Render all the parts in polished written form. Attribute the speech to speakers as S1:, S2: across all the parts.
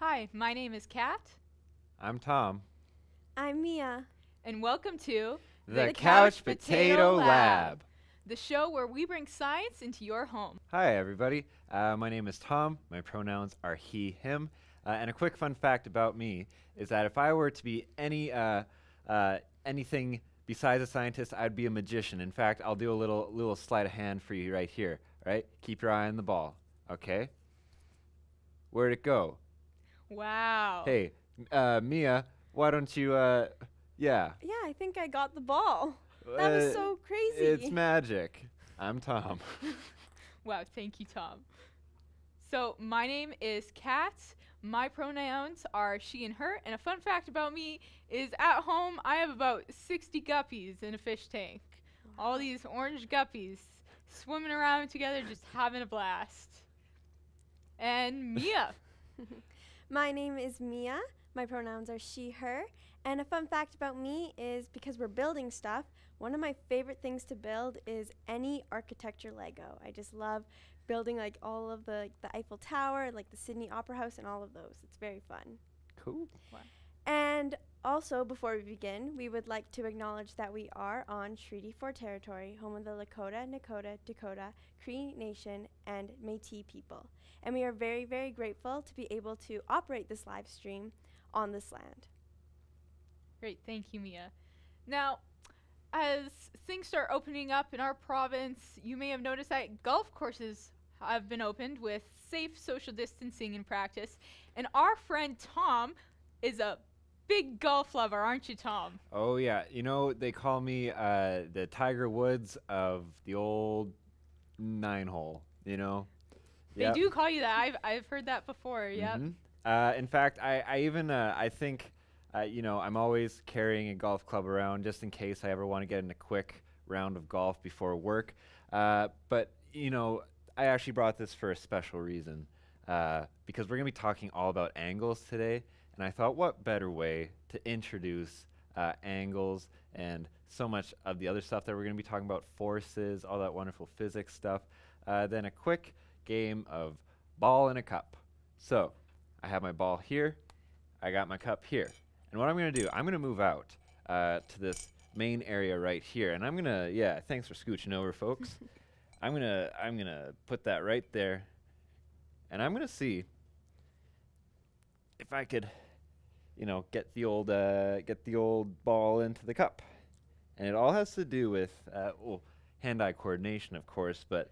S1: Hi, my name is Kat.
S2: I'm Tom.
S3: I'm Mia.
S1: And welcome to
S2: The Couch Potato Lab.
S1: the show where we bring science into your home.
S2: Hi, everybody. My name is Tom. My pronouns are he, him. And a quick fun fact about me is that if I were to be anything besides a scientist, I'd be a magician. In fact, I'll do a little sleight of hand for you right here. Right? Keep your eye on the ball. Okay? Where'd it go?
S1: Wow.
S2: Hey, Mia, why don't you, yeah.
S3: Yeah, I think I got the ball. That was so crazy.
S2: It's magic. I'm Tom.
S1: Wow, thank you, Tom. So, my name is Kat. My pronouns are she and her. And a fun fact about me is at home, I have about 60 guppies in a fish tank.
S3: Wow.
S1: All these orange guppies swimming around together, just having a blast. And Mia.
S3: My name is Mia. My pronouns are she, her. And a fun fact about me is because we're building stuff, one of my favorite things to build is any architecture Lego. I just love building like all of the Eiffel Tower, like the Sydney Opera House and all of those. It's very fun.
S2: Cool.
S1: Wow.
S3: And also, before we begin, we would like to acknowledge that we are on Treaty 4 territory, home of the Lakota, Nakota, Dakota, Cree Nation, and Métis people. And we are very, very grateful to be able to operate this live stream on this land.
S1: Great, thank you, Mia. Now, as things start opening up in our province, you may have noticed that golf courses have been opened with safe social distancing in practice. And our friend Tom is a big golf lover, aren't you, Tom?
S2: Oh, yeah. You know, they call me the Tiger Woods of the old 9-hole, you know?
S1: They do call you that. I've heard that before, yep.
S2: In fact, I even, I think, you know, I'm always carrying a golf club around just in case I ever want to get in a quick round of golf before work. But, you know, I actually brought this for a special reason because we're going to be talking all about angles today. And I thought, what better way to introduce angles and so much of the other stuff that we're going to be talking about, forces, all that wonderful physics stuff, than a quick game of ball in a cup. So I have my ball here. I got my cup here. And what I'm going to do, I'm going to move out to this main area right here. And I'm going to, yeah, thanks for scooching over, folks. I'm going to put that right there. And I'm going to see if I could, you know, get the old ball into the cup. And it all has to do with, well, hand-eye coordination, of course, but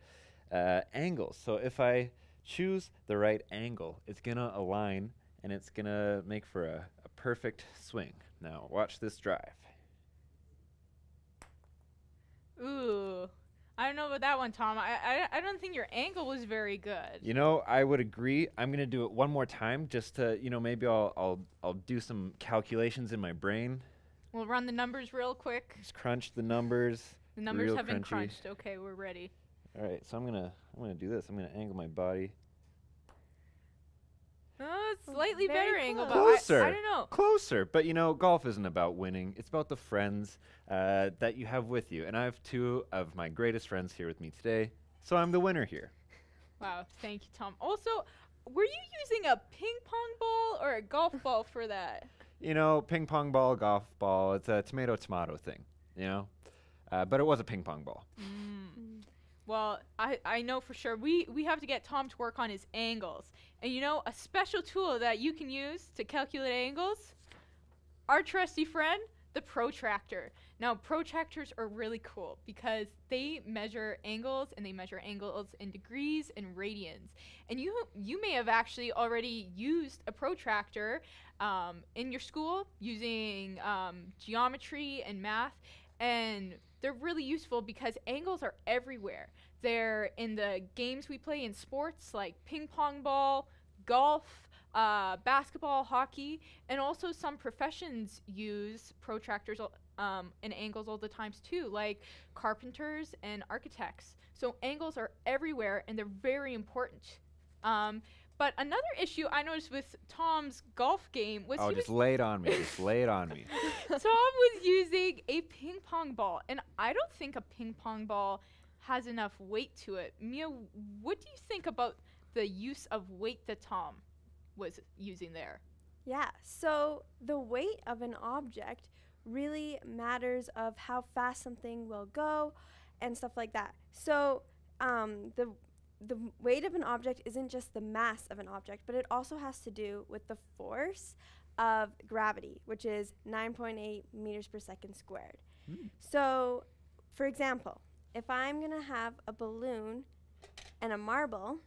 S2: angles. So if I choose the right angle, it's going to align and it's going to make for a perfect swing. Now, watch this drive.
S1: Ooh. I don't know about that one, Tom. I don't think your angle was very good.
S2: You know, I would agree. I'm going to do it one more time just to, you know, maybe I'll do some calculations in my brain.
S1: We'll run the numbers real quick.
S2: Just crunch the numbers.
S1: The numbers
S2: real
S1: have been
S2: crunchy.
S1: crunched. Okay, we're ready.
S2: All right, so I'm gonna do this. I'm gonna angle my body.
S1: It's slightly
S3: Very
S1: better angle, but
S2: Closer.
S1: I don't know.
S2: Closer, but you know, golf isn't about winning. It's about the friends that you have with you. And I have two of my greatest friends here with me today, so I'm the winner here.
S1: Wow, thank you, Tom. Also, were you using a ping pong ball or a golf ball for that?
S2: You know, ping pong ball, golf ball. It's a tomato thing. You know, but it was a ping pong ball.
S1: Well, I know for sure. We have to get Tom to work on his angles. And you know, a special tool that you can use to calculate angles? Our trusty friend, the Protractor. Now, protractors are really cool because they measure angles, and they measure angles in degrees and radians. And you may have actually already used a protractor in your school using geometry and math. And they're really useful because angles are everywhere. They're in the games we play in sports like ping pong ball, golf, basketball, hockey, and also some professions use protractors and angles all the times too, like carpenters and architects. So angles are everywhere and they're very important. But another issue I noticed with Tom's golf game was
S2: just lay it on me. Just lay it on me.
S1: Tom was using a ping pong ball, and I don't think a ping pong ball has enough weight to it. Mia, what do you think about the use of weight to Tom? was using there.
S3: Yeah, so the weight of an object really matters of how fast something will go and stuff like that. So the weight of an object isn't just the mass of an object, but it also has to do with the force of gravity, which is 9.8 meters per second squared. So, for example, if I'm going to have a balloon and a marble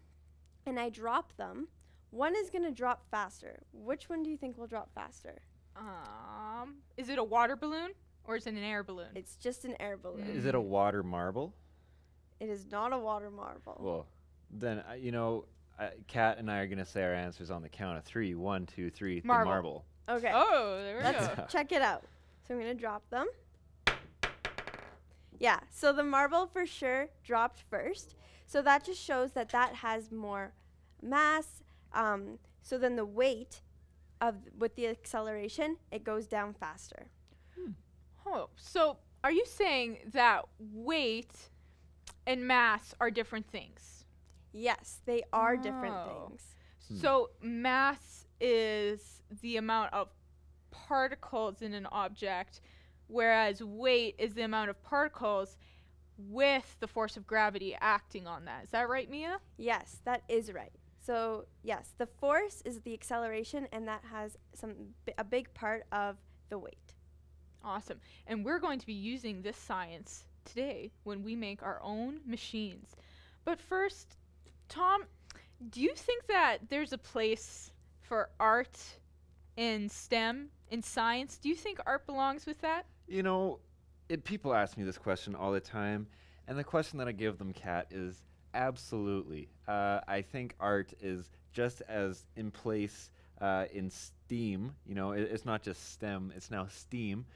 S3: and I drop them, one is going to drop faster. Which one do you think will drop faster?
S1: Is it a water balloon or is it an air balloon?
S3: It's just an air balloon.
S2: Is it a water marble?
S3: It is not a water marble.
S2: Well, then, Kat and I are going to say our answers on the count of 3. 1, 2, 3.
S1: Marble.
S2: The marble.
S3: Okay.
S1: Oh, there we
S3: Let's
S1: go.
S3: check it out. So I'm going to drop them. Yeah, so the marble for sure dropped first. So that just shows that that has more mass. So then the weight with the acceleration, it goes down faster.
S1: Oh, so are you saying that weight and mass are different things?
S3: Yes, they are different
S1: Oh.
S3: things.
S1: So mass is the amount of particles in an object, whereas weight is the amount of particles with the force of gravity acting on that. Is that right, Mia?
S3: Yes, that is right. So yes, the force is the acceleration, and that has a big part of the weight.
S1: Awesome. And we're going to be using this science today when we make our own machines. But first, Tom, do you think that there's a place for art in STEM, in science? Do you think art belongs with that?
S2: You know, people ask me this question all the time, and the question that I give them, Kat, is absolutely. I think art is just as in place in STEAM. You know, it's not just STEM; it's now STEAM,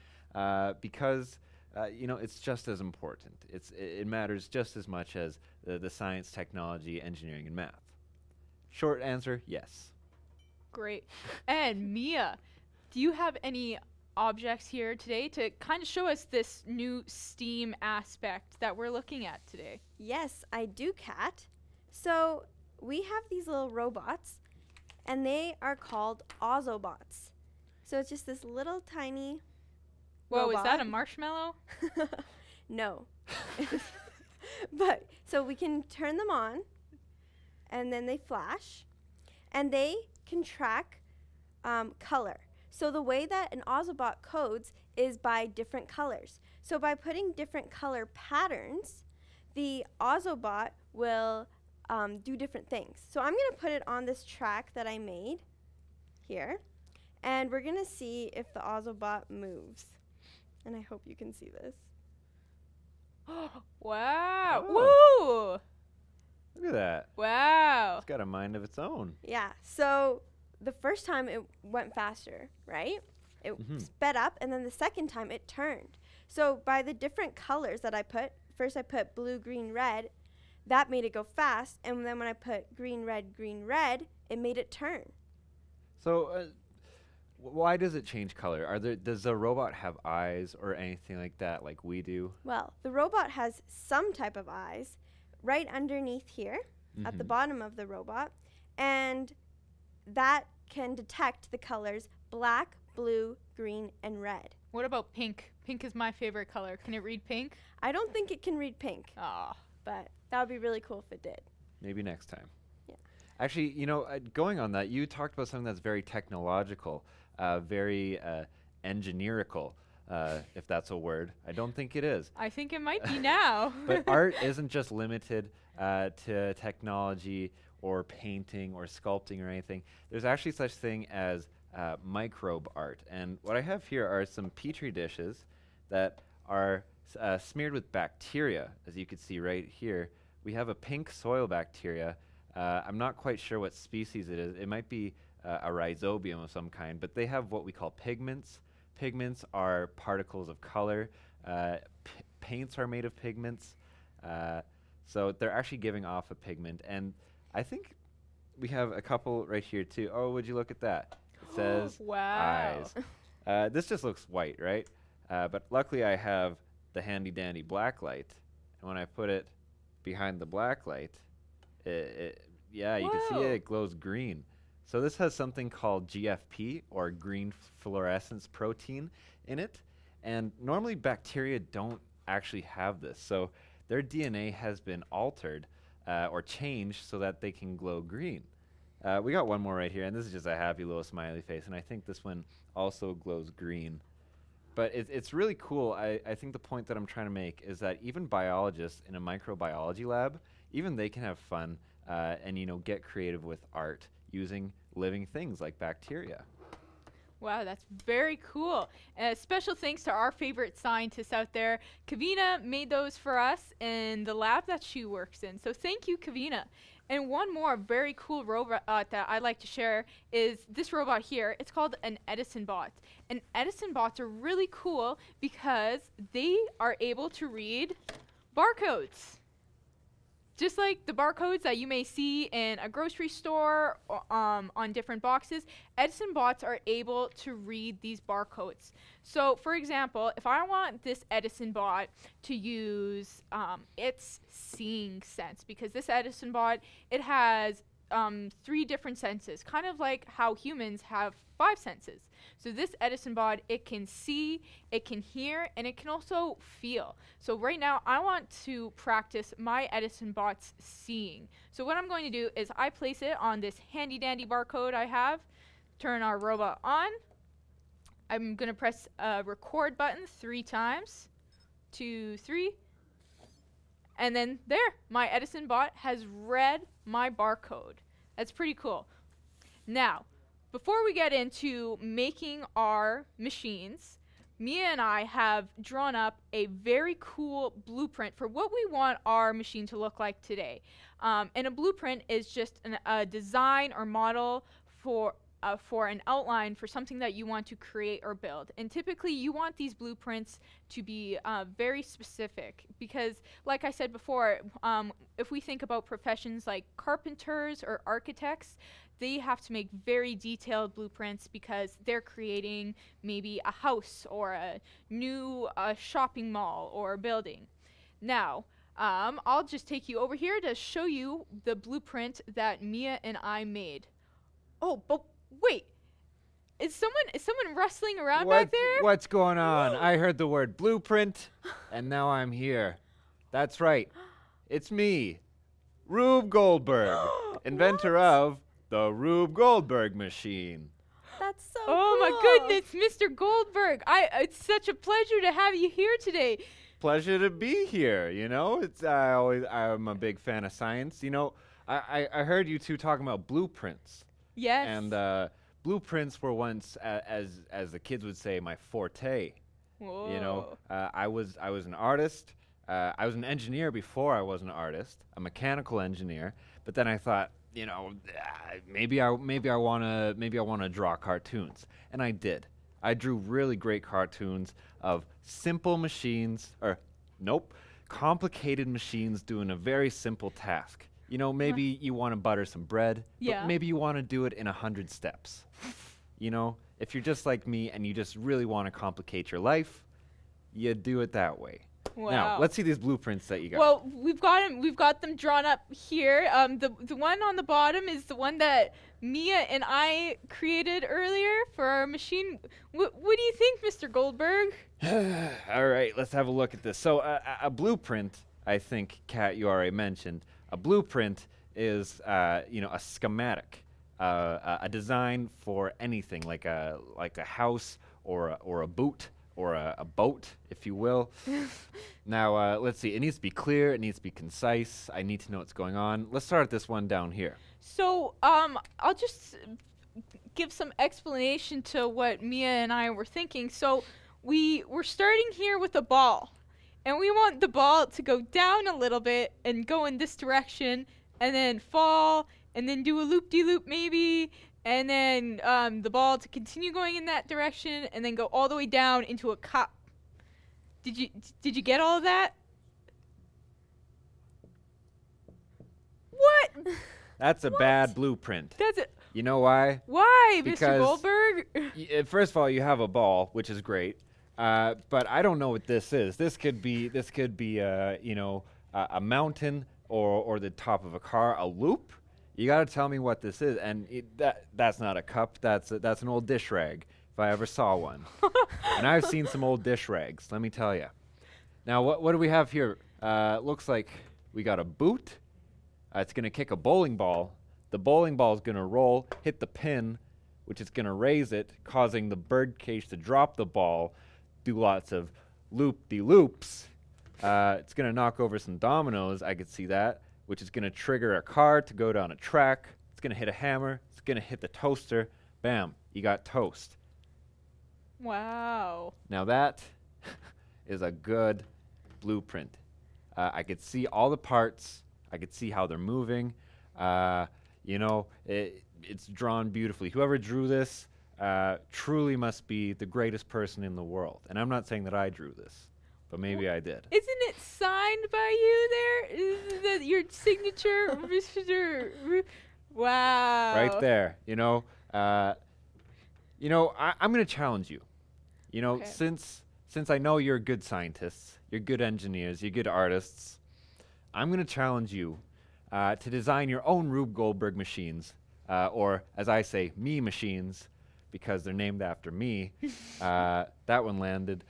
S2: because it's just as important. It matters just as much as the science, technology, engineering, and math. Short answer: yes.
S1: Great. And Mia, do you have any objects here today to kind of show us this new STEAM aspect that we're looking at today?
S3: Yes, I do, Kat. So we have these little robots, and they are called Ozobots. So it's just this little tiny
S1: Whoa,
S3: robot.
S1: is that a marshmallow?
S3: No. But so we can turn them on, and then they flash, and they can track color. So the way that an Ozobot codes is by different colors. So by putting different color patterns, the Ozobot will do different things. So I'm going to put it on this track that I made here, and we're going to see if the Ozobot moves. And I hope you can see this.
S1: Wow.
S2: Oh.
S1: Woo!
S2: Look at that.
S1: Wow.
S2: It's got a mind of its own.
S3: Yeah, so the first time it went faster, right? It sped up, and then the second time it turned. So by the different colors that I put, first I put blue, green, red, that made it go fast, and then when I put green, red, it made it turn.
S2: So, why does it change color? Does the robot have eyes or anything like that, like we do?
S3: Well, the robot has some type of eyes right underneath here at the bottom of the robot, and that can detect the colors black, blue, green, and red.
S1: What about pink? Pink is my favorite color. Can it read pink?
S3: I don't think it can read pink,
S1: Ah.
S3: but that would be really cool if it did.
S2: Maybe next time.
S3: Yeah.
S2: Actually, going on that, you talked about something that's very technological, very engineerical, if that's a word. I don't think it is.
S1: I think it might be now.
S2: But art isn't just limited to technology or painting or sculpting or anything. There's actually such thing as microbe art. And what I have here are some petri dishes that are smeared with bacteria, as you can see right here. We have a pink soil bacteria. I'm not quite sure what species it is. It might be a rhizobium of some kind, but they have what we call pigments. Pigments are particles of color. Paints are made of pigments. So they're actually giving off a pigment. And I think we have a couple right here too. Oh, would you look at that? It says
S1: Wow.
S2: eyes. This just looks white, right? But luckily I have the handy dandy black light. And when I put it behind the black light, you can see
S1: Whoa.
S2: it glows green. So this has something called GFP, or green fluorescence protein, in it. And normally bacteria don't actually have this. So their DNA has been altered or changed so that they can glow green. We got one more right here, and this is just a happy little smiley face, and I think this one also glows green. But it's really cool. I think the point that I'm trying to make is that even biologists in a microbiology lab, even they can have fun and, you know, get creative with art using living things like bacteria.
S1: Wow, that's very cool. Special thanks to our favorite scientists out there. Kavina made those for us in the lab that she works in. So thank you, Kavina. And one more very cool robot that I'd like to share is this robot here. It's called an Edison Bot. And Edison Bots are really cool because they are able to read barcodes. Just like the barcodes that you may see in a grocery store or, on different boxes, Edison Bots are able to read these barcodes. So, for example, if I want this Edison Bot to use its seeing sense, because this Edison Bot, it has 3 different senses, kind of like how humans have 5 senses. So this Edison Bot, it can see, it can hear, and it can also feel. So right now, I want to practice my Edison Bot's seeing. So what I'm going to do is I place it on this handy dandy barcode I have, turn our robot on. I'm going to press record button 3 times, 2, 3, and then there, my Edison Bot has read my barcode. That's pretty cool. Now, before we get into making our machines, Mia and I have drawn up a very cool blueprint for what we want our machine to look like today. And a blueprint is just a design or model for an outline for something that you want to create or build. And typically you want these blueprints to be very specific because, like I said before, if we think about professions like carpenters or architects, they have to make very detailed blueprints because they're creating maybe a house or a new shopping mall or a building. Now, I'll just take you over here to show you the blueprint that Mia and I made. Oh, but wait, is someone rustling around back there?
S2: What's going on? I heard the word blueprint, and now I'm here. That's right. It's me, Rube Goldberg, inventor of the Rube Goldberg machine.
S3: That's so
S1: Oh
S3: cool.
S1: my goodness, Mr. Goldberg. It's such a pleasure to have you here today.
S2: Pleasure to be here. You know, I'm a big fan of science. You know, I heard you two talking about blueprints.
S1: Yes.
S2: And blueprints were once, as the kids would say, my forte.
S1: Whoa.
S2: You know, I was an artist. I was an engineer before I was an artist, a mechanical engineer. But then I thought, you know, maybe I wanna draw cartoons, and I did. I drew really great cartoons of simple machines, complicated machines doing a very simple task. You know, maybe you want to butter some bread, but maybe you want to do it in 100 steps. You know, if you're just like me and you just really want to complicate your life, you do it that way.
S1: Wow.
S2: Now, let's see these blueprints that you got.
S1: Well, we've got them drawn up here. The one on the bottom is the one that Mia and I created earlier for our machine. What do you think, Mr. Goldberg?
S2: All right, let's have a look at this. So, a blueprint, I think, Kat, you already mentioned. A blueprint is, you know, a schematic, a design for anything, like a house or a boot. Or a boat, if you will. Now, let's see. It needs to be clear. It needs to be concise. I need to know what's going on. Let's start at this one down here.
S1: So, I'll just give some explanation to what Mia and I were thinking. So, we're starting here with a ball. And we want the ball to go down a little bit and go in this direction and then fall and then do a loop-de-loop maybe. And then the ball to continue going in that direction and then go all the way down into a cup. Did you get all of that? What?
S2: That's a bad blueprint.
S1: That's it.
S2: You know why?
S1: Why, Mr.
S2: Because
S1: Goldberg?
S2: First of all, you have a ball, which is great. But I don't know what this is. This could be you know, a mountain or the top of a car, a loop. You got to tell me what this is. And that's not a cup. That's an old dish rag, if I ever saw one. And I've seen some old dish rags, let me tell you. Now, what do we have here? Looks like we got a boot. It's going to kick a bowling ball. The bowling ball is going to roll, hit the pin, which is going to raise it, causing the bird cage to drop the ball, do lots of loop-de-loops. It's going to knock over some dominoes, I could see that, which is going to trigger a car to go down a track. It's going to hit a hammer. It's going to hit the toaster. Bam, you got toast.
S1: Wow.
S2: Now that is a good blueprint. I could see all the parts. I could see how they're moving. You know, it's drawn beautifully. Whoever drew this truly must be the greatest person in the world. And I'm not saying that I drew this, but maybe I did.
S1: Isn't it signed by you there? Isn't that your signature, Mr. Wow.
S2: Right there. You know, I'm going to challenge you. You know,
S1: Okay.
S2: since I know you're good scientists, you're good engineers, you're good artists, I'm going to challenge you to design your own Rube Goldberg machines, or as I say, me machines, because they're named after me. That one landed.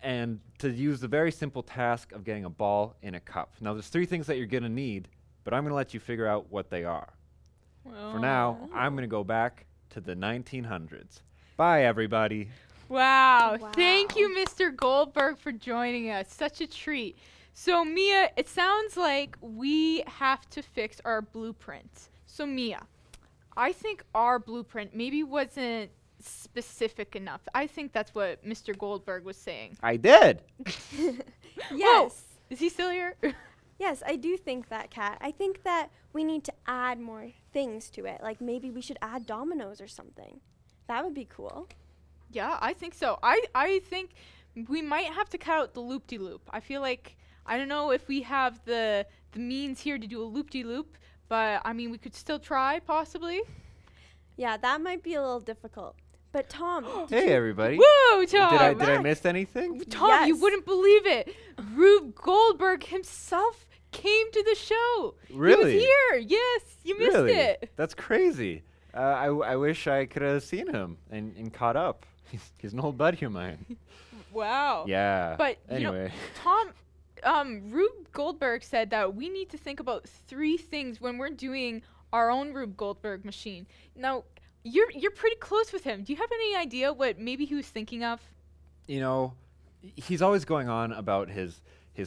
S2: And to use the very simple task of getting a ball in a cup. Now, there's 3 things that you're going to need, but I'm going to let you figure out what they are. For now, I'm going to go back to the 1900s. Bye, everybody.
S1: Wow.
S3: Wow.
S1: Thank you, Mr. Goldberg, for joining us. Such a treat. So, Mia, it sounds like we have to fix our blueprint. So, Mia, I think our blueprint maybe wasn't specific enough. I think that's what Mr. Goldberg was saying.
S2: I did.
S3: Yes.
S1: Is he still here?
S3: Yes, I do think that, Kat. I think that we need to add more things to it. Like maybe we should add dominoes or something. That would be cool.
S1: Yeah, I think so. I think we might have to cut out the loop-de-loop. I feel like, I don't know if we have the means here to do a loop-de-loop, but I mean, we could still try, possibly.
S3: Yeah, that might be a little difficult. But Tom,
S2: Hey, everybody.
S1: Whoa, Tom!
S2: Did I miss anything?
S1: Tom, you
S3: Yes.
S1: wouldn't believe it. Rube Goldberg himself came to the show.
S2: Really?
S1: He was here. Yes, you missed
S2: Really?
S1: it.
S2: That's crazy. I wish I could have seen him and caught up. He's an old buddy of mine.
S1: Wow.
S2: Yeah.
S1: But
S2: anyway.
S1: Rube Goldberg said that we need to think about 3 things when we're doing our own Rube Goldberg machine. Now, you're pretty close with him. Do you have any idea what maybe he was thinking of?
S2: You know, he's always going on about his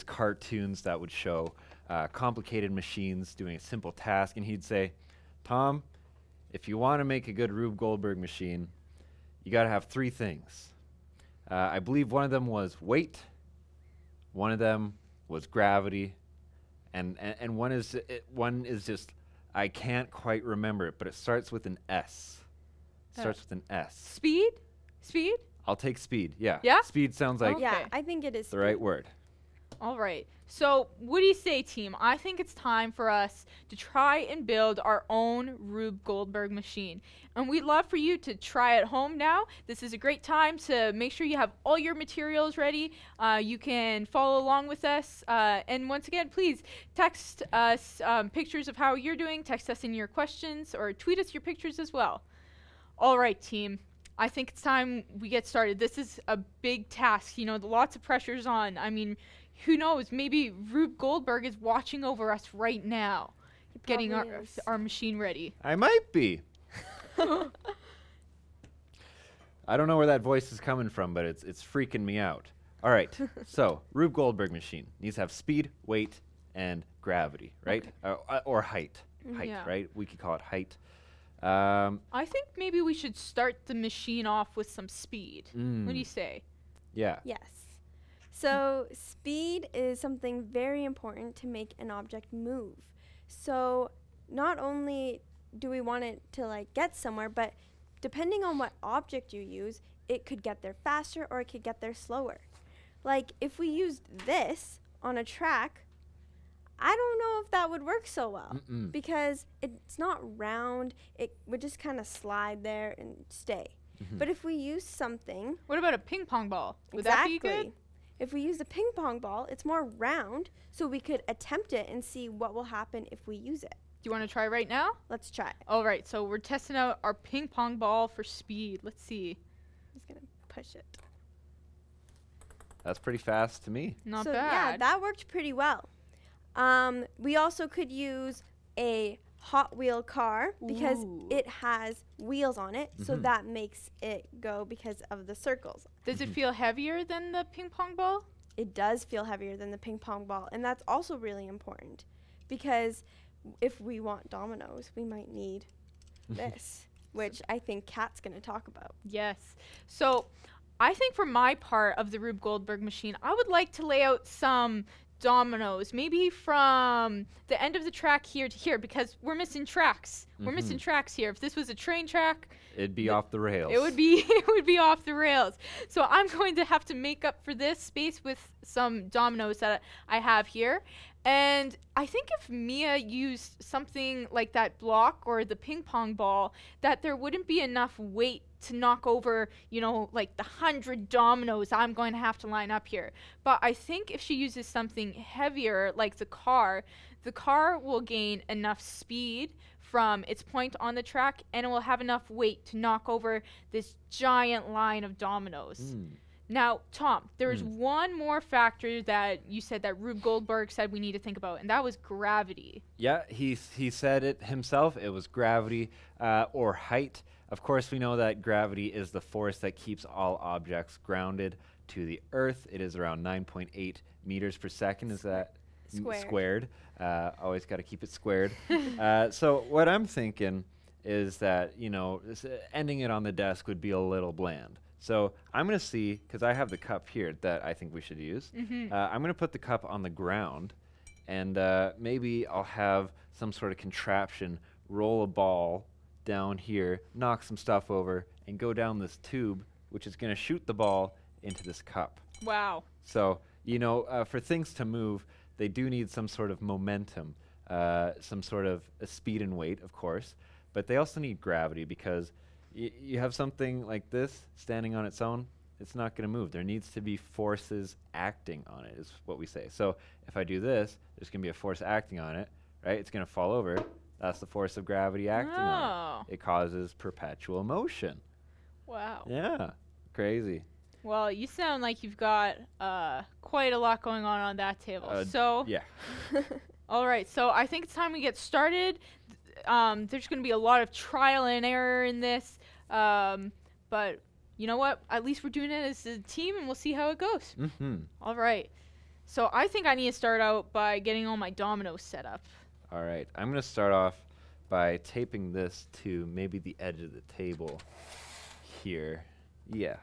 S2: cartoons that would show complicated machines doing a simple task, and he'd say, Tom, if you want to make a good Rube Goldberg machine, you got to have 3 things. I believe one of them was weight, one of them was gravity, and one is just, I can't quite remember it, but it starts with an S. Starts with an S.
S1: Speed? Speed?
S2: I'll take speed. Yeah.
S1: Yeah?
S2: Speed sounds like
S1: Okay.
S3: yeah, I think it is
S2: the right word.
S1: All right. So, what do you say, team? I think it's time for us to try and build our own Rube Goldberg machine. And we'd love for you to try at home now. This is a great time to make sure you have all your materials ready. You can follow along with us. And once again, please text us pictures of how you're doing. Text us in your questions or tweet us your pictures as well. All right, team. I think it's time we get started. This is a big task. You know, lots of pressure's on. I mean, who knows? Maybe Rube Goldberg is watching over us right now, getting
S3: probably is.
S1: our machine ready.
S2: I might be. I don't know where that voice is coming from, but it's freaking me out. All right, so Rube Goldberg machine needs to have speed, weight, and gravity, right? Or height. Height,
S1: Yeah.
S2: right? We could call it height.
S1: I think maybe we should start the machine off with some speed. What do you say?
S2: Yeah.
S3: Yes. So speed is something very important to make an object move. So not only do we want it to like get somewhere, but depending on what object you use, it could get there faster or it could get there slower. Like if we used this on a track, I don't know if that would work so well because it's not round. It would just kind of slide there and stay. But if we use something,
S1: What about a ping pong ball? Would that be good?
S3: If we use a ping pong ball, it's more round, so we could attempt it and see what will happen if we use it.
S1: you want to try right now?
S3: Let's try.
S1: All right, so we're testing out our ping pong ball for speed. Let's see.
S3: I'm just gonna push it.
S2: That's pretty fast to me.
S1: Not
S3: So yeah,
S1: bad.
S3: that worked pretty well. We also could use a Hot Wheel car because
S1: Ooh.
S3: it has wheels on it, so
S2: Mhm.
S3: that makes it go because of the circles.
S1: Does it feel heavier than the ping pong ball?
S3: It does feel heavier than the ping pong ball, and that's also really important because if we want dominoes, we might need this, which I think Kat's going to talk about.
S1: Yes. So I think for my part of the Rube Goldberg machine, I would like to lay out some dominoes, maybe from the end of the track here to here, because we're missing tracks. We're missing tracks here. If this was a train track,
S2: It'd be off the rails.
S1: it would be it would be off the rails. So I'm going to have to make up for this space with some dominoes that I have here. And I think if Mia used something like that block or the ping pong ball, that there wouldn't be enough weight to knock over, you know, like the 100 dominoes I'm going to have to line up here. But I think if she uses something heavier like the car will gain enough speed from its point on the track, and it will have enough weight to knock over this giant line of dominoes. Now, Tom, there's one more factor that you said that Rube Goldberg said we need to think about, and that was gravity.
S2: Yeah, he said it himself. It was gravity or height. Of course, we know that gravity is the force that keeps all objects grounded to the Earth. It is around 9.8 meters per second. Is that squared? Always got to keep it squared. So what I'm thinking is that, you know, ending it on the desk would be a little bland. So I'm going to see, because I have the cup here that I think we should use. I'm going to put the cup on the ground, and maybe I'll have some sort of contraption roll a ball down here, knock some stuff over, and go down this tube, which is going to shoot the ball into this cup.
S1: Wow.
S2: So, you know, for things to move, they do need some sort of momentum, some sort of speed and weight, of course, but they also need gravity because you have something like this standing on its own, it's not going to move. There needs to be forces acting on it, is what we say. So if I do this, there's going to be a force acting on it, right? It's going to fall over. That's the force of gravity acting on it. It causes perpetual motion.
S1: Wow.
S2: Yeah, crazy.
S1: Well, you sound like you've got quite a lot going on that table.
S2: Yeah.
S1: All right, so I think it's time we get started. There's going to be a lot of trial and error in this, but you know what? At least we're doing it as a team, and we'll see how it goes. All right. So I think I need to start out by getting all my dominoes set up.
S2: All right. I'm going to start off by taping this to maybe the edge of the table here. Yeah.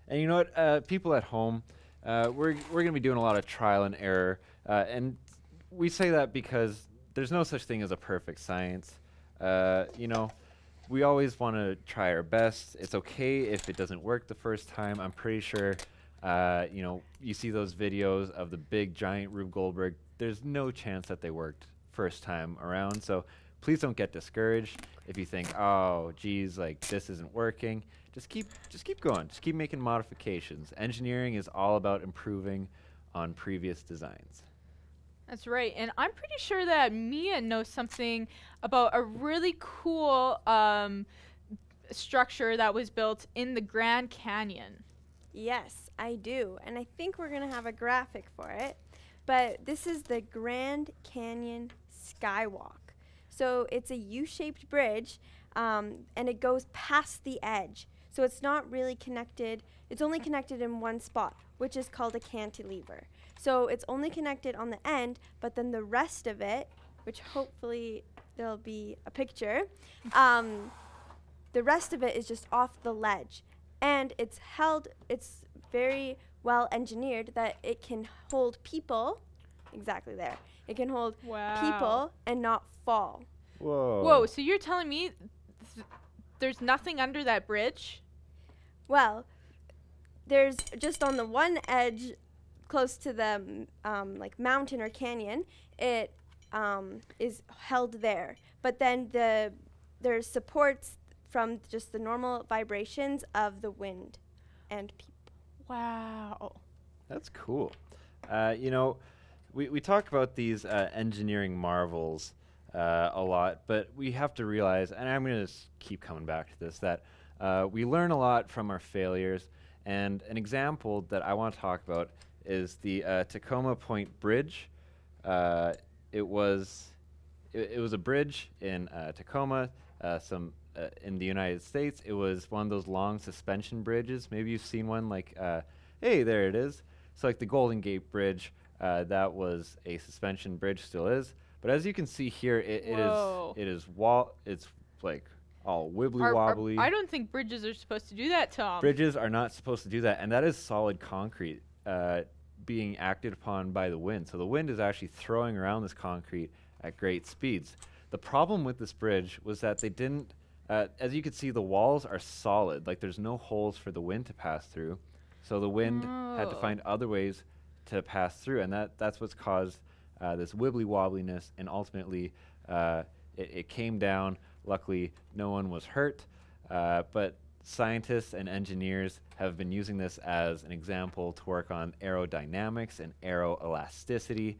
S2: And you know what? People at home, we're going to be doing a lot of trial and error, and we say that because there's no such thing as a perfect science. You know, we always want to try our best. It's okay if it doesn't work the first time. I'm pretty sure, you know, you see those videos of the big giant Rube Goldberg. There's no chance that they worked first time around. So please don't get discouraged if you think, oh, geez, like this isn't working. Just keep going. Just keep making modifications. Engineering is all about improving on previous designs.
S1: That's right, and I'm pretty sure that Mia knows something about a really cool structure that was built in the Grand Canyon.
S3: Yes, I do, and I think we're going to have a graphic for it. But this is the Grand Canyon Skywalk. So it's a U-shaped bridge, and it goes past the edge. So it's not really connected. It's only connected in one spot, which is called a cantilever. So it's only connected on the end, but then the rest of it, which hopefully there'll be a picture, the rest of it is just off the ledge. And it's very well engineered that it can hold people, exactly there. It can hold people and not fall.
S2: Whoa.
S1: Whoa, so you're telling me there's nothing under that bridge?
S3: Well, there's just on the one edge close to the like mountain or canyon, it is held there. But then there's supports from just the normal vibrations of the wind and people.
S1: Wow.
S2: That's cool. You know, we talk about these engineering marvels a lot, but we have to realize, and I'm going to keep coming back to this, that we learn a lot from our failures. And an example that I want to talk about is the Tacoma Point Bridge. It was a bridge in Tacoma, in the United States. It was one of those long suspension bridges. Maybe you've seen one, like, hey, there it is. So like the Golden Gate Bridge, that was a suspension bridge, still is. But as you can see here, it's like all wibbly wobbly.
S1: I don't think bridges are supposed to do that, Tom.
S2: Bridges are not supposed to do that, and that is solid concrete being acted upon by the wind. So the wind is actually throwing around this concrete at great speeds. The problem with this bridge was that they didn't, as you can see, the walls are solid. Like there's no holes for the wind to pass through. So the wind had to find other ways to pass through, and that's what's caused this wibbly wobbliness, and ultimately it came down. Luckily, no one was hurt, but scientists and engineers have been using this as an example to work on aerodynamics and aeroelasticity,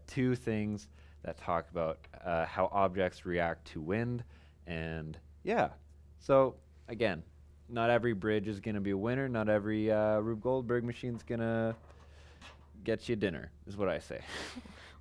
S2: two things that talk about how objects react to wind. And yeah, so again, not every bridge is going to be a winner. Not every Rube Goldberg machine's going to get you dinner, is what I say.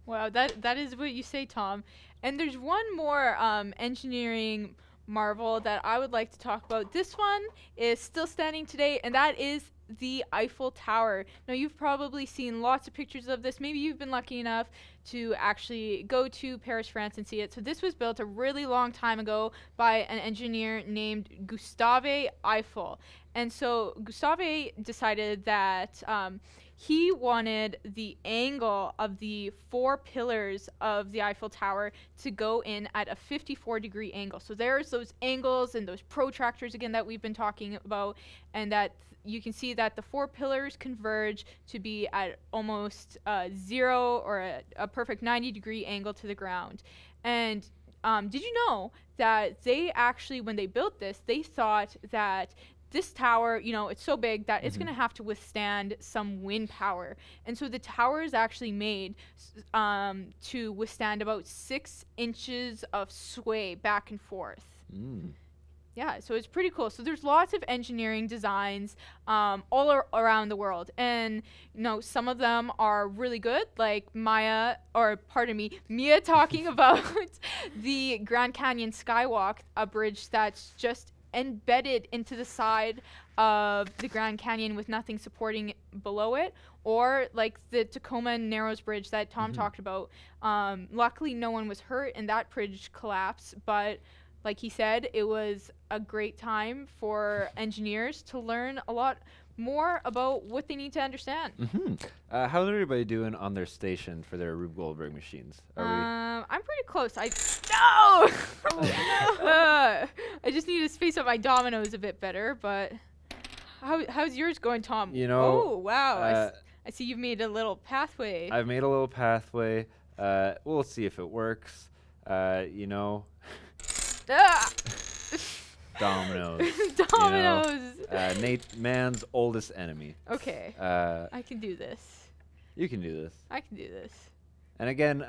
S1: Wow, that is what you say, Tom. And there's one more engineering marvel that I would like to talk about. This one is still standing today, and that is the Eiffel Tower. Now, you've probably seen lots of pictures of this. Maybe you've been lucky enough to actually go to Paris, France and see it. So this was built a really long time ago by an engineer named Gustave Eiffel. And so Gustave decided that he wanted the angle of the 4 pillars of the Eiffel Tower to go in at a 54-degree angle. So there's those angles and those protractors again that we've been talking about, and that you can see that the 4 pillars converge to be at almost 0 or a perfect 90-degree angle to the ground. And did you know that they actually, when they built this, they thought that this tower, you know, it's so big that it's going to have to withstand some wind power. And so the tower is actually made to withstand about 6 inches of sway back and forth. Yeah, so it's pretty cool. So there's lots of engineering designs all around the world. And, you know, some of them are really good, like Mia talking about the Grand Canyon Skywalk, a bridge that's just embedded into the side of the Grand Canyon with nothing supporting below it, or like the Tacoma Narrows Bridge that Tom talked about. Luckily, no one was hurt and that bridge collapsed, but like he said, it was a great time for engineers to learn a lot more about what they need to understand.
S2: How's everybody doing on their station for their Rube Goldberg machines?
S1: I'm pretty close. I just need to space out my dominoes a bit better, but how's yours going, Tom?
S2: You know,
S1: oh wow, I see you've made a little pathway.
S2: I've made a little pathway. We'll see if it works. You know, dominoes.
S1: Dominoes.
S2: You know, man's oldest enemy.
S1: Okay. I can do this.
S2: You can do this.
S1: I can do this.
S2: And again,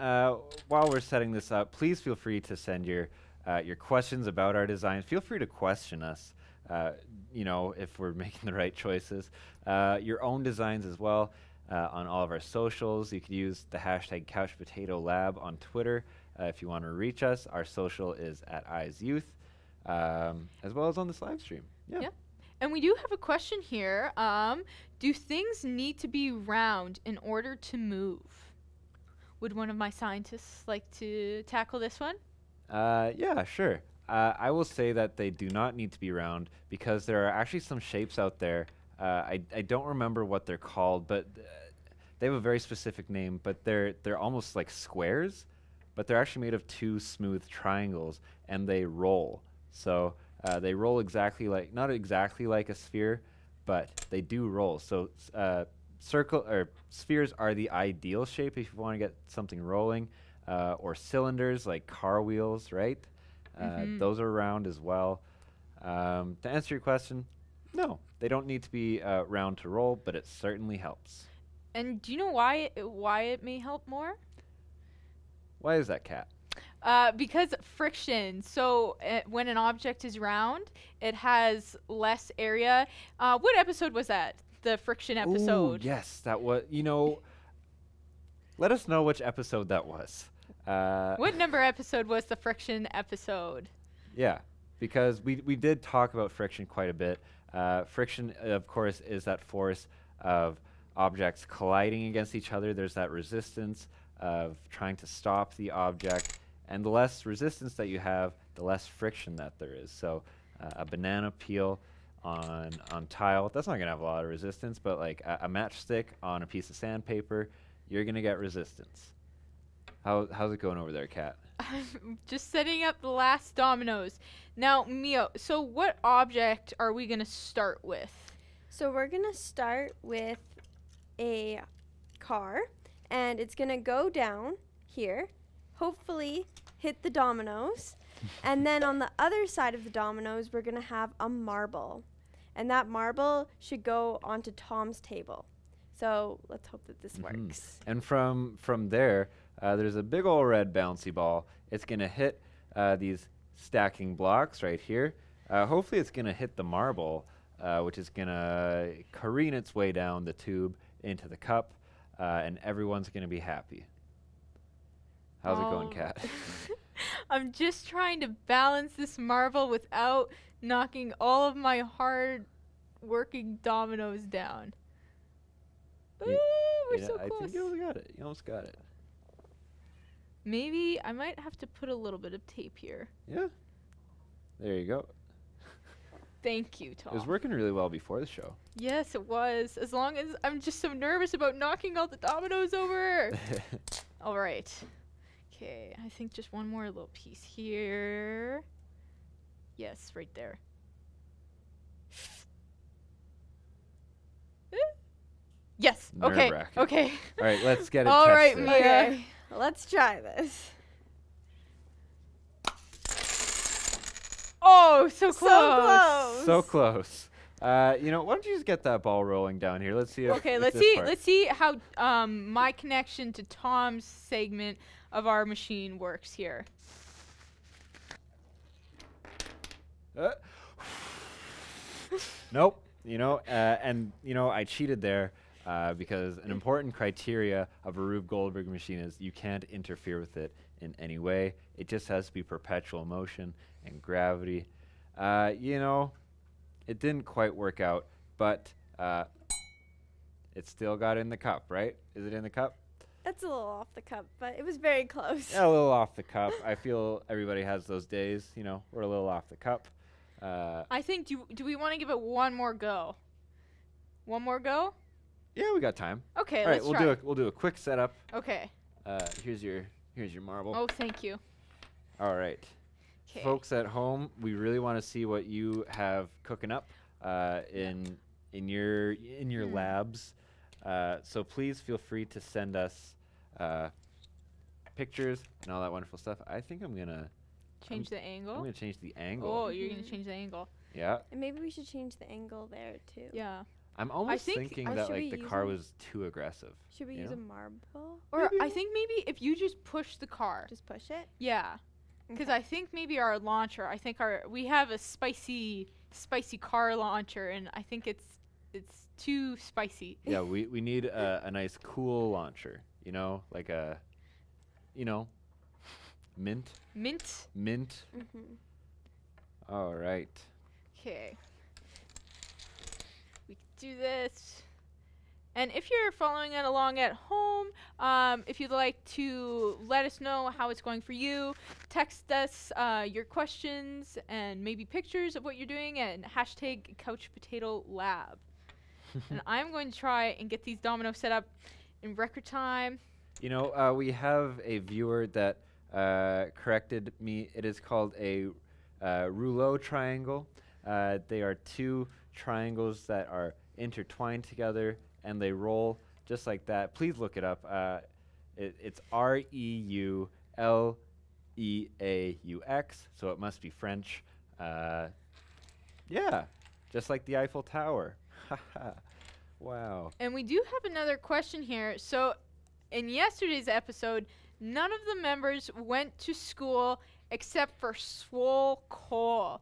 S2: while we're setting this up, please feel free to send your questions about our design. Feel free to question us, you know, if we're making the right choices. Your own designs as well on all of our socials. You could use the hashtag CouchPotatoLab on Twitter if you want to reach us. Our social is @EyesYouth, as well as on this live stream. Yeah.
S1: And we do have a question here. Do things need to be round in order to move? Would one of my scientists like to tackle this one?
S2: Yeah, sure. I will say that they do not need to be round because there are actually some shapes out there. I don't remember what they're called, but they have a very specific name. But they're almost like squares, but they're actually made of 2 smooth triangles, and they roll. So they roll exactly like, not exactly like a sphere, but they do roll. So circle or spheres are the ideal shape if you want to get something rolling, or cylinders like car wheels, right? Those are round as well. To answer your question, no, they don't need to be round to roll, but it certainly helps.
S1: And do you know why it may help more?
S2: Why is that, Kat?
S1: Because friction. So when an object is round, it has less area. What episode was that? The friction episode.
S2: Ooh, yes, that was. Let us know which episode that was.
S1: What number episode was the friction episode?
S2: Yeah, because we did talk about friction quite a bit. Friction, of course, is that force of objects colliding against each other. There's that resistance of trying to stop the object. And the less resistance that you have, the less friction that there is. So a banana peel on tile, that's not going to have a lot of resistance, but like a matchstick on a piece of sandpaper, you're going to get resistance. How's it going over there, Kat?
S1: I'm just setting up the last dominoes. Now, Mia, so what object are we going to start with?
S3: So we're going to start with a car, and it's going to go down here, hopefully hit the dominoes, and then on the other side of the dominoes, we're going to have a marble. And that marble should go onto Tom's table. So let's hope that this works.
S2: And from there, there's a big old red bouncy ball. It's going to hit these stacking blocks right here. Hopefully it's going to hit the marble, which is going to careen its way down the tube into the cup, and everyone's going to be happy. How's it going, Kat?
S1: I'm just trying to balance this marble without knocking all of my hard-working dominoes down. Ooh, we're so close.
S2: I think you almost got it. You almost got it.
S1: Maybe I might have to put a little bit of tape here.
S2: Yeah. There you go.
S1: Thank you, Tom.
S2: It was working really well before the show.
S1: Yes, it was. As long as I'm just so nervous about knocking all the dominoes over. All right. Okay, I think just one more little piece here. Yes, right there. Yes. Okay.
S2: Nerve-wracking.
S1: Okay.
S2: All right, let's get it
S1: All right,
S2: tested.
S1: Mia.
S3: Okay, let's try this.
S1: Oh, so close.
S3: So close.
S2: So close. Why don't you just get that ball rolling down here? Let's see.
S1: Okay, let's see how my connection to Tom's segment of our machine works here.
S2: Nope. I cheated there because an important criteria of a Rube Goldberg machine is you can't interfere with it in any way. It just has to be perpetual motion and gravity. It didn't quite work out, but it still got in the cup, right? Is it in the cup?
S3: That's a little off the cup, but it was very close.
S2: Yeah, a little off the cup. I feel everybody has those days. We're a little off the cup.
S1: I think do we want to give it one more go? One more go?
S2: Yeah, we got time.
S1: Okay,
S2: All right,
S1: let's try.
S2: we'll do a quick setup.
S1: Okay.
S2: Here's your marble.
S1: Oh, thank you.
S2: All right.
S1: 'Kay.
S2: Folks at home, we really want to see what you have cooking up in your labs. So please feel free to send us pictures and all that wonderful stuff. I think I'm gonna
S1: Change the angle.
S2: I'm gonna change the angle.
S1: Oh, you're gonna change the angle.
S2: Yeah.
S3: And maybe we should change the angle there too.
S1: Yeah.
S2: I'm almost
S1: think-
S2: thinking
S3: Or
S2: that
S3: should we
S2: the
S3: use
S2: car
S3: them?
S2: was too aggressive.
S3: Should we
S2: You
S3: use
S2: know?
S3: a marble?
S1: Or
S2: Maybe.
S1: I think maybe if you just push the car.
S3: Just push it?
S1: Yeah. Because
S3: Okay.
S1: I think maybe our launcher. I think we have a spicy car launcher, and I think it's too spicy.
S2: Yeah, we need a nice cool launcher. Like a, mint.
S1: Mint.
S2: Mint.
S3: Mm-hmm.
S2: All right.
S1: Okay. We can do this. And if you're following it along at home, if you'd like to let us know how it's going for you, text us your questions and maybe pictures of what you're doing at hashtag CouchPotatoLab. And I'm going to try and get these dominoes set up in record time.
S2: We have a viewer that corrected me. It is called a rouleau triangle. They are two triangles that are intertwined together, and they roll just like that. Please look it up. It's REULEAUX, so it must be French. Yeah, just like the Eiffel Tower. Wow.
S1: And we do have another question here. So, in yesterday's episode, none of the members went to school except for Swole Cole.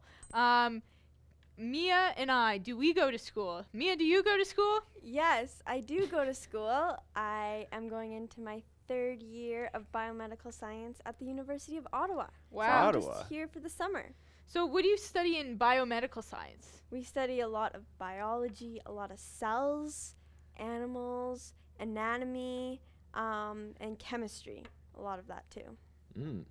S1: Mia and I, do we go to school? Mia, do you go to school?
S3: Yes, I do go to school. I am going into my 3rd year of biomedical science at the University of Ottawa.
S1: Wow.
S3: So I'm
S2: Ottawa.
S3: just here for the summer.
S1: So, what do you study in biomedical science?
S3: We study a lot of biology, a lot of cells, animals, anatomy, and chemistry. A lot of that too.
S2: Mm.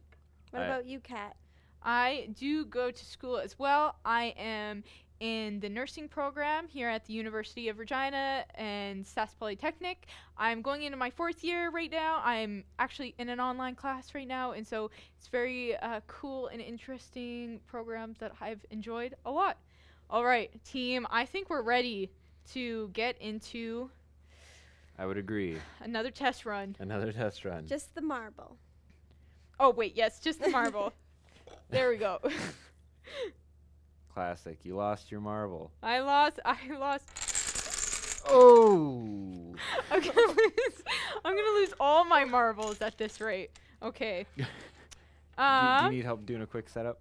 S3: What about you, Kat?
S1: I do go to school as well. I am in the nursing program here at the University of Regina and SAS Polytechnic. I'm going into my 4th year right now. I'm actually in an online class right now, and so it's very cool and interesting programs that I've enjoyed a lot. All right, team, I think we're ready to get into
S2: I would agree.
S1: another test run.
S2: Another test run.
S3: Just the marble.
S1: Oh, wait, yes, just the marble. There we go.
S2: Classic. You lost your marble.
S1: I lost.
S2: Oh.
S1: I'm gonna lose all my marbles at this rate. Okay.
S2: Do you need help doing a quick setup?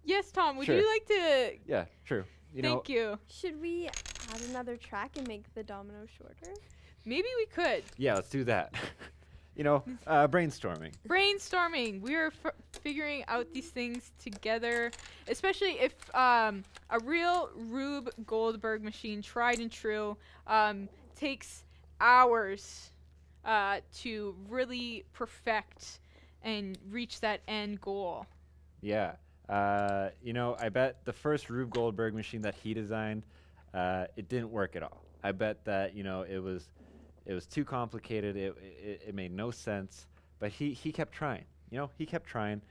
S1: Yes, Tom. Would
S2: Sure.
S1: you like to?
S2: Yeah, true.
S1: Thank you.
S3: Should we add another track and make the domino shorter?
S1: Maybe we could.
S2: Yeah, let's do that. Brainstorming.
S1: Brainstorming. We're figuring out these things together, especially if a real Rube Goldberg machine, tried and true, takes hours to really perfect and reach that end goal.
S2: Yeah. I bet the first Rube Goldberg machine that he designed, it didn't work at all. I bet that, it was too complicated. It made no sense. But he kept trying. He kept trying.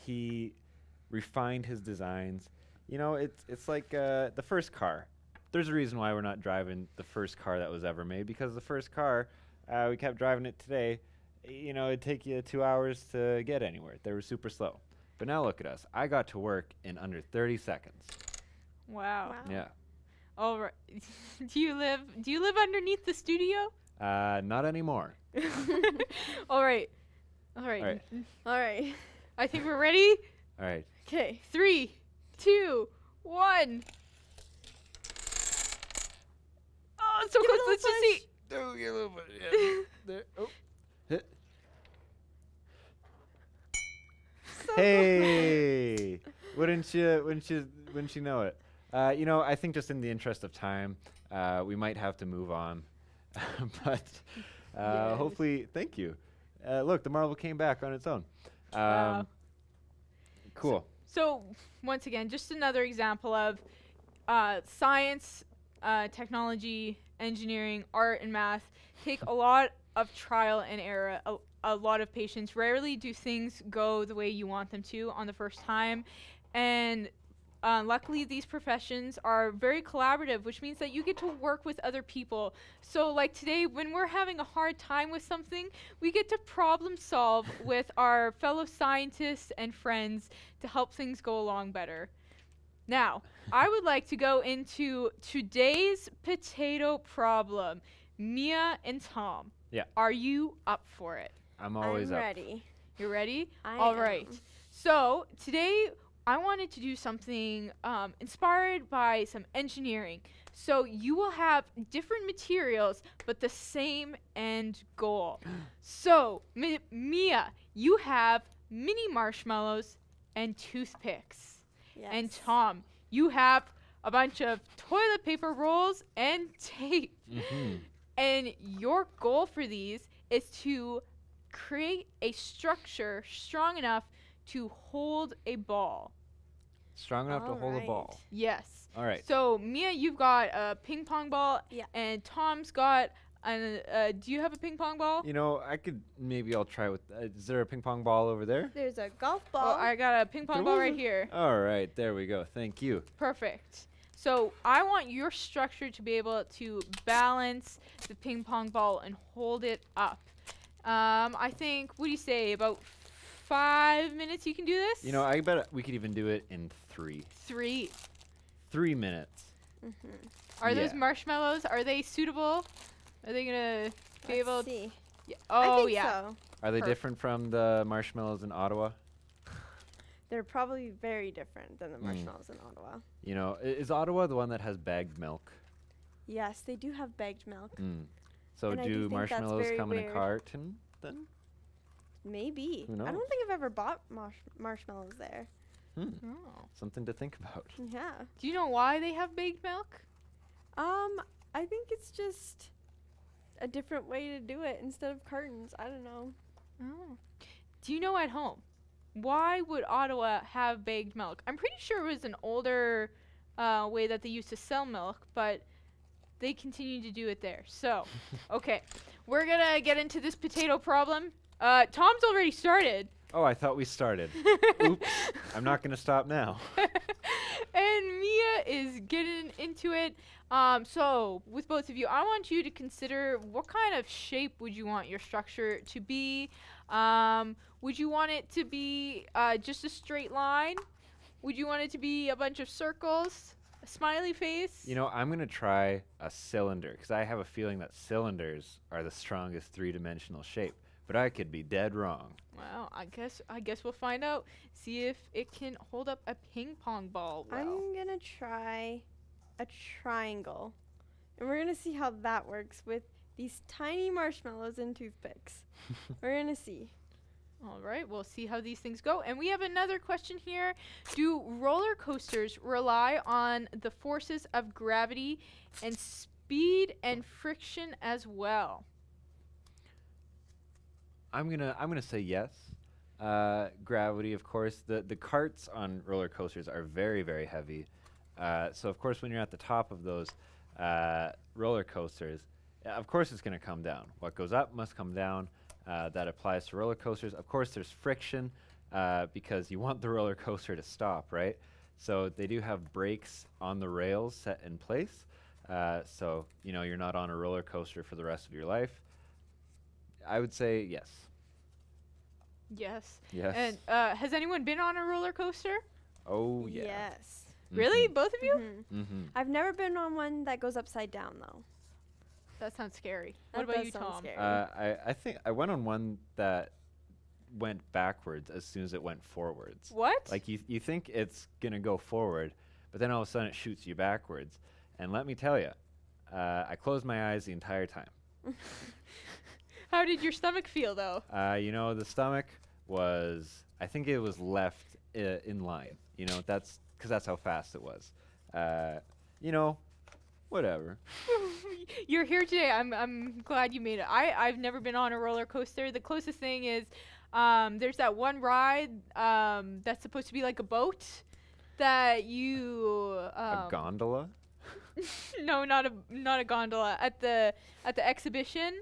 S2: He refined his designs. It's like the first car. There's a reason why we're not driving the first car that was ever made, because the first car, we kept driving it today. It'd take you 2 hours to get anywhere. They were super slow. But now look at us. I got to work in under 30 seconds.
S1: Wow.
S2: Yeah.
S1: All right. Do you live underneath the studio?
S2: Not anymore.
S1: All right.
S3: All right.
S1: I think we're ready.
S2: All right.
S3: Okay.
S1: 3, 2, 1. Oh, it's so
S3: Give it
S1: close.
S3: a
S1: Let's just
S3: push.
S1: see.
S2: Oh, get a little bit. Yeah. There. Oh. Hit. Hey! Wouldn't you know it? I think just in the interest of time, we might have to move on. But
S1: Yes.
S2: hopefully, thank you. Look, the marble came back on its own.
S1: Wow.
S2: Cool.
S1: So once again, just another example of science, technology, engineering, art, and math take a lot of trial and error, a lot of patience. Rarely do things go the way you want them to on the first time. And luckily, these professions are very collaborative, which means that you get to work with other people. So like today, when we're having a hard time with something, we get to problem solve with our fellow scientists and friends to help things go along better. Now, I would like to go into today's potato problem. Mia and Tom.
S2: Yeah.
S1: Are you up for it?
S2: I'm always
S3: I'm
S2: up.
S3: ready.
S1: You ready?
S3: I
S1: All
S3: am.
S1: right. So today I wanted to do something inspired by some engineering. So you will have different materials, but the same end goal. So Mia, you have mini marshmallows and toothpicks.
S3: Yes.
S1: And Tom, you have a bunch of toilet paper rolls and tape.
S2: Mm-hmm.
S1: And your goal for these is to create a structure strong enough to hold a ball.
S2: Strong enough to hold a
S3: Alright.
S2: ball.
S1: Yes.
S2: All right.
S1: So Mia, you've got a ping pong ball.
S3: Yeah.
S1: And Tom's got an. Do you have a ping pong ball?
S2: I'll try with. Is there a ping pong ball over there?
S3: There's a golf
S1: Oh,
S3: ball.
S1: I got a ping pong ball right here.
S2: All right, there we go. Thank you.
S1: Perfect. So I want your structure to be able to balance the ping pong ball and hold it up. I think, what do you say, about 5 minutes you can do this?
S2: I bet we could even do it in 3.
S1: 3.
S2: 3 minutes.
S1: Are those
S2: Yeah.
S1: marshmallows? Are they suitable? Are they gonna be able?
S3: Let's see.
S1: Yeah.
S3: I
S1: Oh
S3: think
S1: yeah.
S3: so.
S2: Are they
S1: Perfect.
S2: different from the marshmallows in Ottawa?
S3: They're probably very different than the
S2: Mm.
S3: marshmallows in Ottawa.
S2: You know, is Ottawa the one that has bagged milk?
S3: Yes, they do have bagged milk.
S2: Mm. So
S3: And I do
S2: do
S3: think that's
S2: marshmallows
S3: very
S2: come in a
S3: weird.
S2: carton then?
S3: Maybe.
S2: Who
S3: I
S2: knows?
S3: don't think I've ever bought marshmallows there.
S2: Hmm.
S1: Oh.
S2: Something to think about.
S3: Yeah.
S1: Do you know why they have baked milk?
S3: I think it's just a different way to do it instead of cartons. I don't know.
S1: Oh. Do you know at home? Why would Ottawa have baked milk? I'm pretty sure it was an older way that they used to sell milk, but they continue to do it there. So, okay, we're gonna get into this potato problem. Tom's already started.
S2: Oh, I thought we started. Oops. I'm not going to stop now.
S1: And Mia is getting into it. So, with both of you, I want you to consider what kind of shape would you want your structure to be. Would you want it to be just a straight line? Would you want it to be a bunch of circles? A smiley face?
S2: You know, I'm going to try a cylinder because I have a feeling that cylinders are the strongest three-dimensional shape. But I could be dead wrong.
S1: Well, I guess we'll find out. See if it can hold up a ping pong ball well.
S3: I'm gonna try a triangle, and we're gonna see how that works with these tiny marshmallows and toothpicks. We're gonna see.
S1: All right, we'll see how these things go. And we have another question here. Do roller coasters rely on the forces of gravity and speed and friction as well?
S2: I'm gonna say yes. Gravity, of course. The carts on roller coasters are very, very heavy. So of course, when you're at the top of those roller coasters, of course it's gonna come down. What goes up must come down. That applies to roller coasters. Of course, there's friction because you want the roller coaster to stop, right? So they do have brakes on the rails set in place. So you know you're not on a roller coaster for the rest of your life. I would say yes.
S1: Yes.
S2: Yes.
S1: And has anyone been on a roller coaster?
S2: Oh yeah.
S3: Yes.
S1: Really? Both of you?
S3: Mhm.
S2: Mm-hmm.
S3: I've never been on one that goes upside down though.
S1: That sounds scary.
S3: That
S1: What about
S3: does
S1: you,
S3: sound
S1: Tom?
S3: scary.
S2: I think I went on one that went backwards as soon as it went forwards.
S1: What?
S2: Like you think it's gonna go forward, but then all of a sudden it shoots you backwards. And let me tell you, I closed my eyes the entire time.
S1: How did your stomach feel, though?
S2: You know, the stomach was, I think it was left in line. You know, that's because that's how fast it was. You know, whatever.
S1: You're here today. I'm glad you made it. I've never been on a roller coaster. The closest thing is there's that one ride that's supposed to be like a boat that you
S2: A gondola?
S1: no, not a gondola at the exhibition.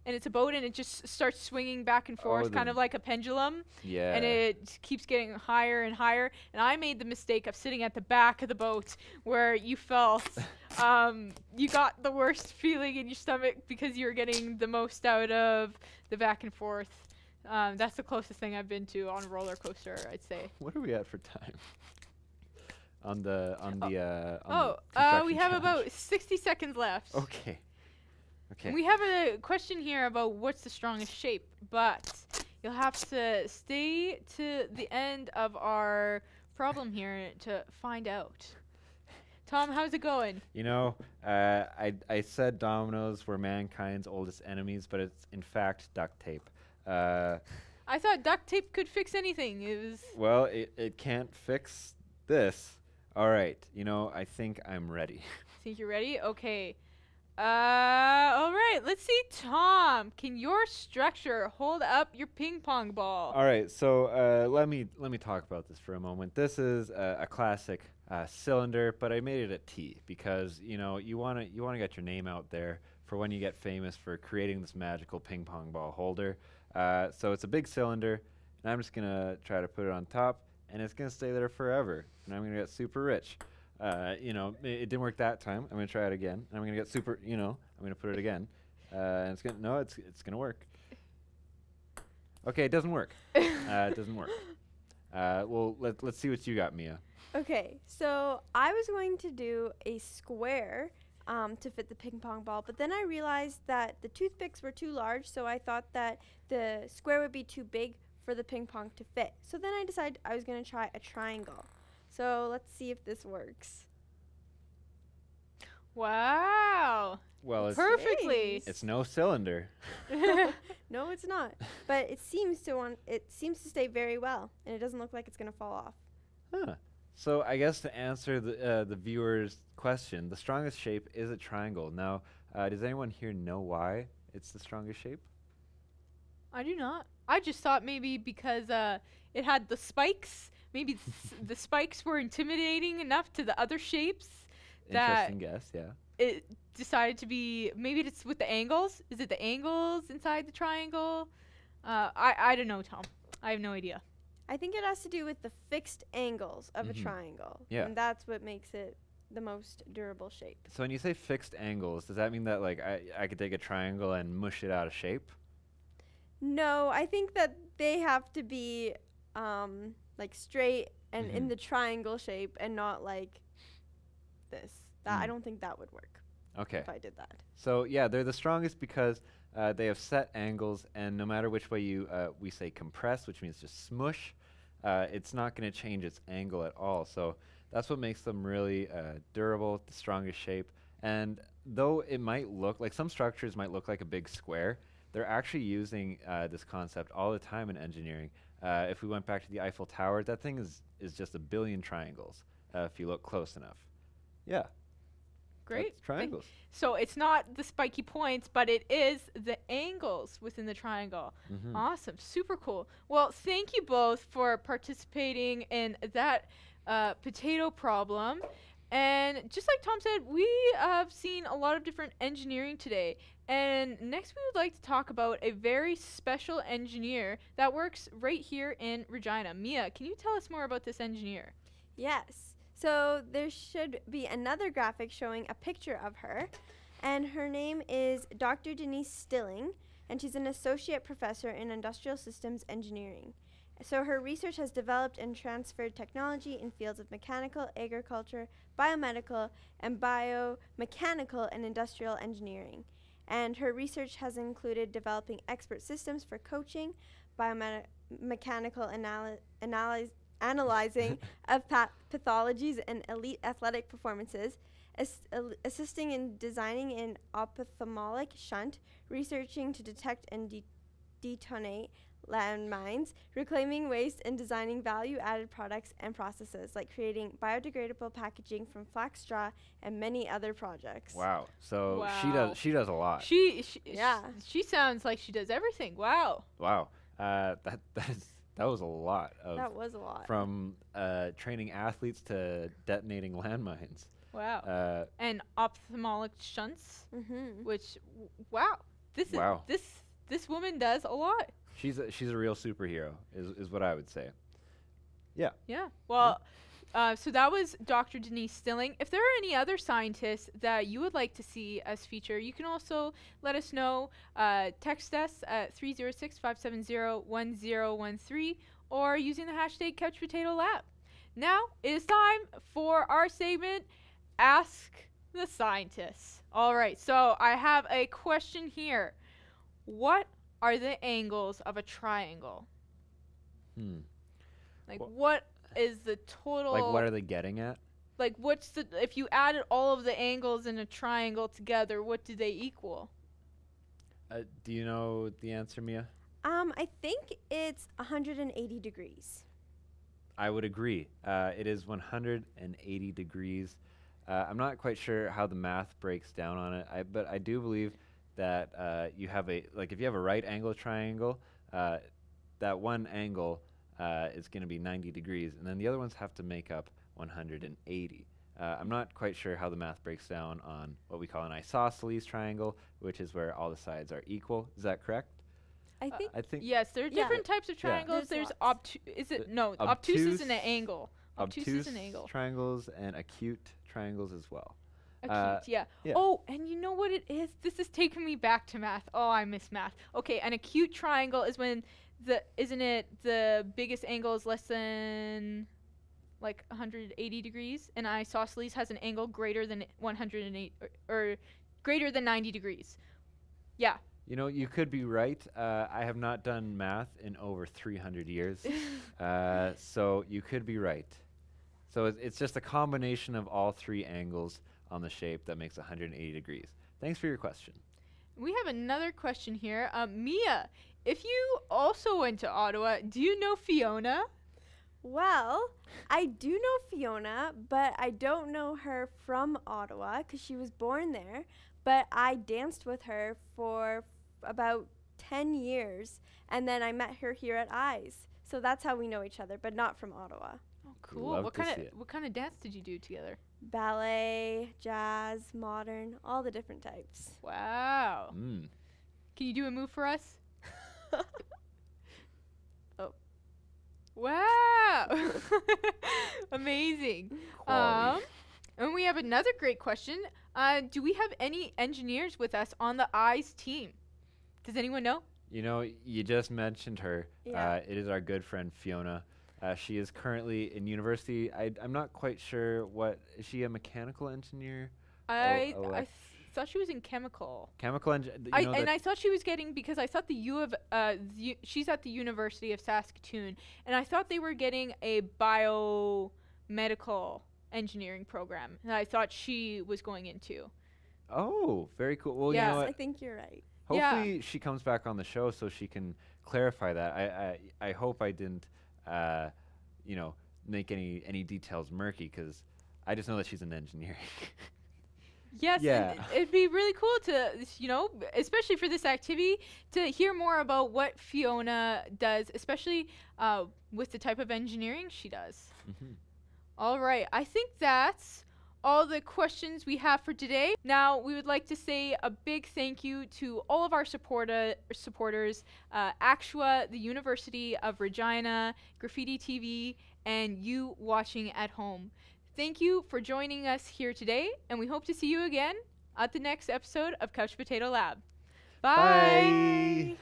S1: And it's a boat, and it just starts swinging back and forth, kind of like a pendulum.
S2: Yeah.
S1: And it keeps getting higher and higher. And I made the mistake of sitting at the back of the boat where you felt you got the worst feeling in your stomach because you were getting the most out of the back and forth. That's the closest thing I've been to on a roller coaster, I'd say.
S2: What are we at for time? on the
S1: We have
S2: construction
S1: about 60 seconds left.
S2: Okay. Okay.
S1: We have a question here about what's the strongest shape, but you'll have to stay to the end of our problem here to find out. Tom, how's it going?
S2: You know, I said dominoes were mankind's oldest enemies, but it's in fact duct tape.
S1: I thought duct tape could fix anything. It was
S2: Well, it can't fix this. All right. You know, I think I'm ready.
S1: Think you're ready? Okay. All right. Let's see, Tom. Can your structure hold up your ping pong ball?
S2: All right. So let me talk about this for a moment. This is a classic cylinder, but I made it a T because you know you want to get your name out there for when you get famous for creating this magical ping pong ball holder. So it's a big cylinder, and I'm just gonna try to put it on top, and it's gonna stay there forever, and I'm gonna get super rich. You know, it didn't work that time. I'm gonna try it again. And I'm gonna get super. You know, I'm gonna put it again, and it's gonna work. Okay, it doesn't work. It doesn't work. Well, let's see what you got, Mia.
S3: Okay, so I was going to do a square to fit the ping pong ball, but then I realized that the toothpicks were too large, so I thought that the square would be too big for the ping pong to fit. So then I decided I was going to try a triangle. So let's see if this works.
S1: Wow.
S2: Well, it's
S1: Perfectly.
S2: it's no cylinder.
S3: No, it's not. But it seems to stay very well, and it doesn't look like it's going to fall off.
S2: Huh. So I guess to answer the viewer's question, the strongest shape is a triangle. Now, does anyone here know why it's the strongest shape?
S1: I do not. I just thought maybe because it had the spikes. Maybe the spikes were intimidating enough to the other shapes that
S2: Interesting guess, yeah.
S1: it decided to be. Maybe it's with the angles. Is it the angles inside the triangle? I don't know, Tom. I have no idea.
S3: I think it has to do with the fixed angles of a triangle.
S2: Yeah.
S3: And that's what makes it the most durable shape.
S2: So when you say fixed angles, does that mean that like I could take a triangle and mush it out of shape?
S3: No, I think that they have to be like straight and in the triangle shape and not like this. That I don't think that would work
S2: Okay.
S3: if I did that.
S2: So yeah, they're the strongest because they have set angles, and no matter which way you we say compress, which means just smush, it's not going to change its angle at all. So that's what makes them really durable, the strongest shape. And though it might look like some structures might look like a big square, they're actually using this concept all the time in engineering. If we went back to the Eiffel Tower, that thing is just a billion triangles if you look close enough. Yeah.
S1: Great.
S2: That's triangles.
S1: So it's not the spiky points, but it is the angles within the triangle. Awesome. Super cool. Well, thank you both for participating in that potato problem. And just like Tom said, we have seen a lot of different engineering today. And next we would like to talk about a very special engineer that works right here in Regina. Mia, can you tell us more about this engineer?
S3: Yes. So there should be another graphic showing a picture of her. And her name is Dr. Denise Stilling, and she's an associate professor in industrial systems engineering. So her research has developed and transferred technology in fields of mechanical, agriculture, biomedical, and biomechanical and industrial engineering. And her research has included developing expert systems for coaching, biomechanical analyzing of pathologies and elite athletic performances, assisting in designing an ophthalmic shunt, researching to detect and detonate landmines, reclaiming waste, and designing value-added products and processes like creating biodegradable packaging from flax straw and many other projects.
S2: Wow. So
S1: Wow.
S2: she does a lot.
S1: She sounds like she does everything. Wow.
S2: Wow. That was a lot of
S3: That was a lot.
S2: from training athletes to detonating landmines.
S1: Wow. And ophthalmic shunts,
S3: Mm-hmm.
S1: which wow.
S2: Wow.
S1: This woman does a lot.
S2: She's a real superhero, is what I would say. Yeah.
S1: Yeah. Well, so that was Dr. Denise Stilling. If there are any other scientists that you would like to see as feature, you can also let us know. Text us at 306-570-1013 or using the hashtag CouchPotatoLab. Now it is time for our segment, Ask the Scientists. All right. So I have a question here. What are the angles of a triangle? Like, what is the total?
S2: Like, what are they getting at?
S1: Like, what's the? If you added all of the angles in a triangle together, what do they equal?
S2: Do you know the answer, Mia?
S3: I think it's 180 degrees.
S2: I would agree. It is 180 degrees. I'm not quite sure how the math breaks down on it, but I do believe that you have if you have a right angle triangle, that one angle is going to be 90 degrees, and then the other ones have to make up 180. I'm not quite sure how the math breaks down on what we call an isosceles triangle, which is where all the sides are equal. Is that correct?
S3: I think.
S2: I think
S1: Yes, there are different types of triangles.
S3: There's
S1: There's
S3: lots.
S1: obtuse is an angle. Obtuse is an angle.
S2: triangles and acute triangles as well.
S1: Acute, yeah.
S2: yeah.
S1: Oh, and you know what it is? This is taking me back to math. Oh, I miss math. Okay, an acute triangle is when isn't it the biggest angle is less than like 180 degrees, and isosceles has an angle greater than 108 or greater than 90 degrees. Yeah.
S2: You know, you could be right. I have not done math in over 300 years, so you could be right. So it's just a combination of all three angles on the shape that makes 180 degrees. Thanks for your question.
S1: We have another question here. Mia, if you also went to Ottawa, do you know Fiona?
S3: Well, I do know Fiona, but I don't know her from Ottawa because she was born there. But I danced with her for about 10 years, and then I met her here at Eyes. So that's how we know each other, but not from Ottawa.
S1: Oh, cool.
S2: Love
S1: What
S2: to
S1: kind
S2: see
S1: of
S2: it.
S1: what kind of dance did you do together?
S3: Ballet, jazz, modern, all the different types.
S1: Wow.
S2: Mm.
S1: Can you do a move for us? Oh. Wow. Amazing.
S2: Quality.
S1: And we have another great question. Do we have any engineers with us on the Eyes team? Does anyone know?
S2: You know, you just mentioned her.
S3: Yeah.
S2: It is our good friend Fiona. She is currently in university. I'm not quite sure is she a mechanical engineer?
S1: I
S2: elect-
S1: thought she was in chemical.
S2: Chemical engineer.
S1: I thought she was getting, because I thought she's at the University of Saskatoon, and I thought they were getting a biomedical engineering program that I thought she was going into.
S2: Oh, very cool. Well,
S1: Yeah.
S2: you know
S3: I
S2: what?
S3: think you're right.
S2: Hopefully she comes back on the show so she can clarify that. I hope I didn't, make any details murky, because I just know that she's an engineer.
S1: Yes,
S2: Yeah.
S1: and it'd be really cool to, especially for this activity, to hear more about what Fiona does, especially with the type of engineering she does.
S2: Mhm.
S1: All right, I think that's all the questions we have for today. Now, we would like to say a big thank you to all of our supporters, Actua, the University of Regina, Graffiti TV, and you watching at home. Thank you for joining us here today, and we hope to see you again at the next episode of Couch Potato Lab. Bye.
S2: Bye.